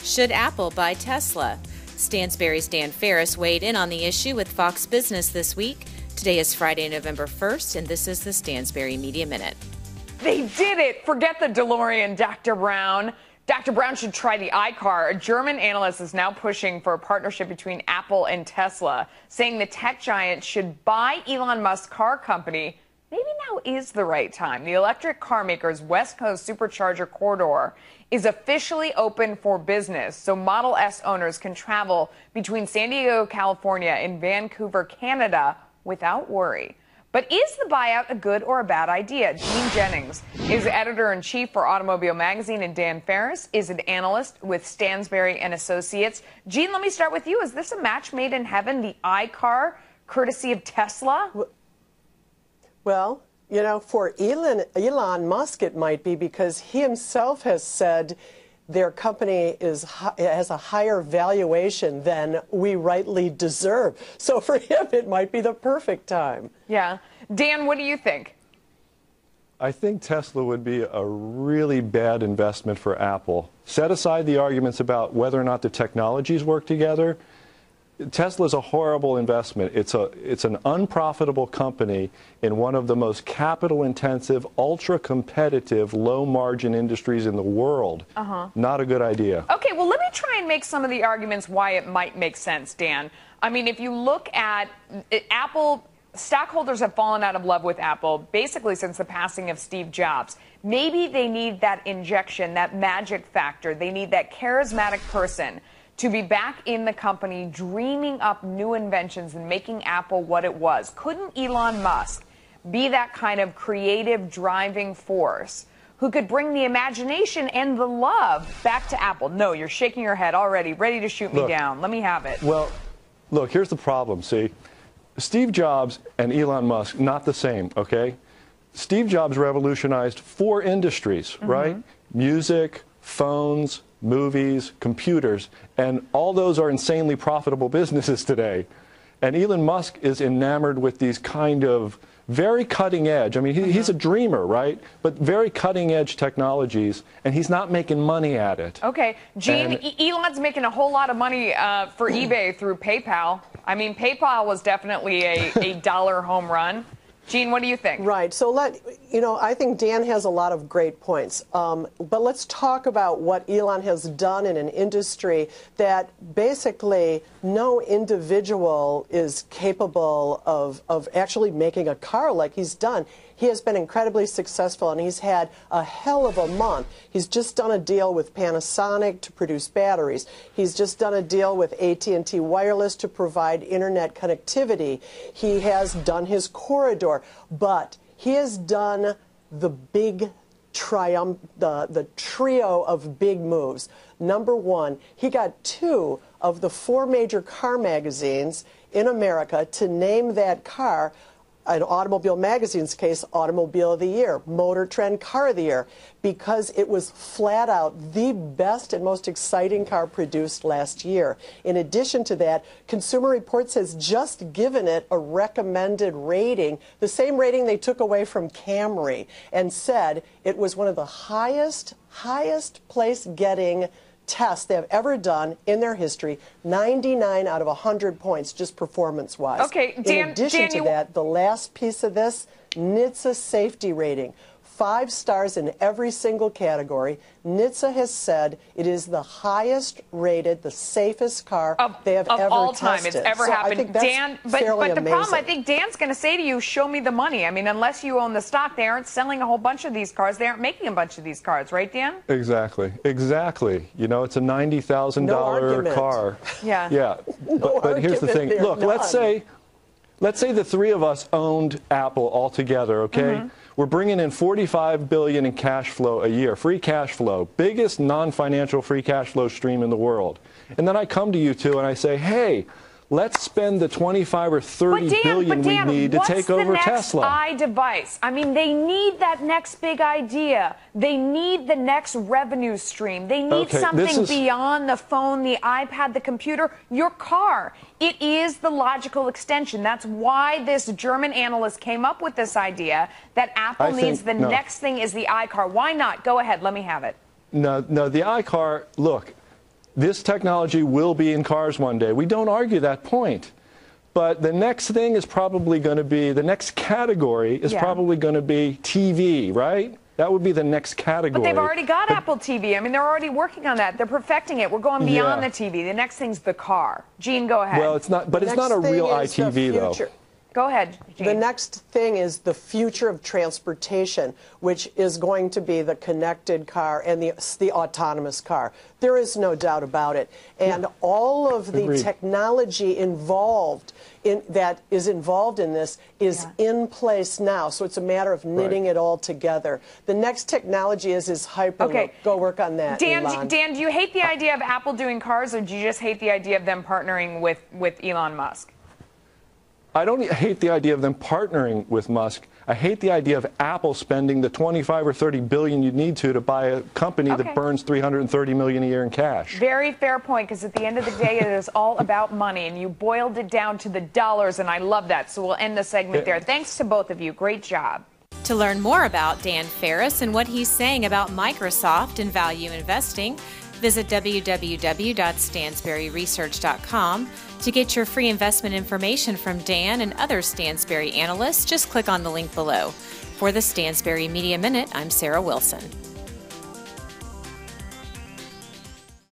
Should Apple buy Tesla? Stansberry's Dan Ferris weighed in on the issue with Fox Business this week. Today is Friday, November 1st, and this is the Stansberry Media Minute. They did it! Forget the DeLorean, Dr. Brown. Dr. Brown should try the iCar. A German analyst is now pushing for a partnership between Apple and Tesla, saying the tech giant should buy Elon Musk's car company. Maybe now is the right time. The electric car maker's West Coast supercharger corridor is officially open for business, so Model S owners can travel between San Diego, California, and Vancouver, Canada without worry. But is the buyout a good or a bad idea? Gene Jennings is editor-in-chief for Automobile Magazine, and Dan Ferris is an analyst with Stansberry Associates. Gene, let me start with you. Is this a match made in heaven, the iCar, courtesy of Tesla? Well, you know, for Elon Musk, it might be, because he himself has said their company has a higher valuation than we rightly deserve. So for him, it might be the perfect time. Yeah. Dan, what do you think? I think Tesla would be a really bad investment for Apple. Set aside the arguments about whether or not the technologies work together. Tesla's a horrible investment. It's an unprofitable company in one of the most capital-intensive, ultra-competitive, low-margin industries in the world. Not a good idea. Okay, well, let me try and make some of the arguments why it might make sense, Dan. I mean, if you look at Apple, stockholders have fallen out of love with Apple basically since the passing of Steve Jobs. Maybe they need that injection, that magic factor. They need that charismatic person to be back in the company, dreaming up new inventions and making Apple what it was. Couldn't Elon Musk be that kind of creative driving force who could bring the imagination and the love back to Apple? No, you're shaking your head already, ready to shoot me down. Let me have it. Well, look, here's the problem, see? Steve Jobs and Elon Musk, not the same, okay? Steve Jobs revolutionized 4 industries, right? Music, phones, movies, computers, and all those are insanely profitable businesses today. And Elon Musk is enamored with these kind of very cutting edge. I mean, he's a dreamer, right? But very cutting edge technologies, and he's not making money at it. Okay, Gene, Elon's making a whole lot of money for eBay through PayPal. I mean, PayPal was definitely a dollar home run. Gene, what do you think? Right. So I think Dan has a lot of great points. But let's talk about what Elon has done in an industry that basically no individual is capable of actually making a car like he's done. He has been incredibly successful, and he's had a hell of a month. He's just done a deal with Panasonic to produce batteries. He's just done a deal with AT&T Wireless to provide internet connectivity. He has done his corridor, but he has done the big the trio of big moves. Number one, he got 2 of the 4 major car magazines in America to name that car. In Automobile Magazine's case, Automobile of the Year, Motor Trend Car of the Year, because it was flat out the best and most exciting car produced last year. In addition to that, Consumer Reports has just given it a recommended rating, the same rating they took away from Camry, and said it was one of the highest place getting tests they have ever done in their history, 99 out of 100 points, just performance-wise. Okay, Dan, in addition to that, the last piece of this, NHTSA safety rating. 5 stars in every single category. NHTSA has said it is the highest rated, the safest car they have ever tested. Of all time it's ever happened. I think that's Dan, but the problem, I think Dan's going to say to you, show me the money. I mean, unless you own the stock, they aren't selling a whole bunch of these cars. They aren't making a bunch of these cars, right, Dan? Exactly. You know, it's a $90,000 car. Yeah. Yeah. But here's the thing. Look, let's say the 3 of us owned Apple altogether, okay? We're bringing in $45 billion in cash flow a year, free cash flow, biggest non-financial free cash flow stream in the world. And then I come to you two and I say, hey, let's spend the 25 or 30 billion we need to take over Tesla. What's the next iDevice? I mean, they need that next big idea. They need the next revenue stream. They need something beyond the phone, the iPad, the computer, your car. It is the logical extension. That's why this German analyst came up with this idea that Apple needs the next thing is the iCar. Why not? Go ahead. Let me have it. No, the iCar, look, this technology will be in cars one day. We don't argue that point. But the next thing is probably going to be, the next category is probably going to be TV, right? That would be the next category. But they've already got Apple TV. I mean, they're already working on that. They're perfecting it. We're going beyond the TV. The next thing's the car. Gene, go ahead. Well, it's not, but it's not a real ITV, though. Go ahead, Gene. The next thing is the future of transportation, which is going to be the connected car and the autonomous car. There is no doubt about it. And all of the technology involved that is involved in this is in place now. So it's a matter of knitting it all together. The next technology is Hyperloop. Okay. Go work on that, Elon. Dan, do you hate the idea of Apple doing cars, or do you just hate the idea of them partnering with Elon Musk? I don't hate the idea of them partnering with Musk. I hate the idea of Apple spending the 25 or 30 billion you need to buy a company that burns 330 million a year in cash. Very fair point, because at the end of the day, it is all about money, and you boiled it down to the dollars, and I love that. So we'll end the segment there. Thanks to both of you. Great job. To learn more about Dan Ferris and what he's saying about Microsoft and value investing, visit www.stansberryresearch.com. To get your free investment information from Dan and other Stansberry analysts, just click on the link below. For the Stansberry Media Minute, I'm Sarah Wilson.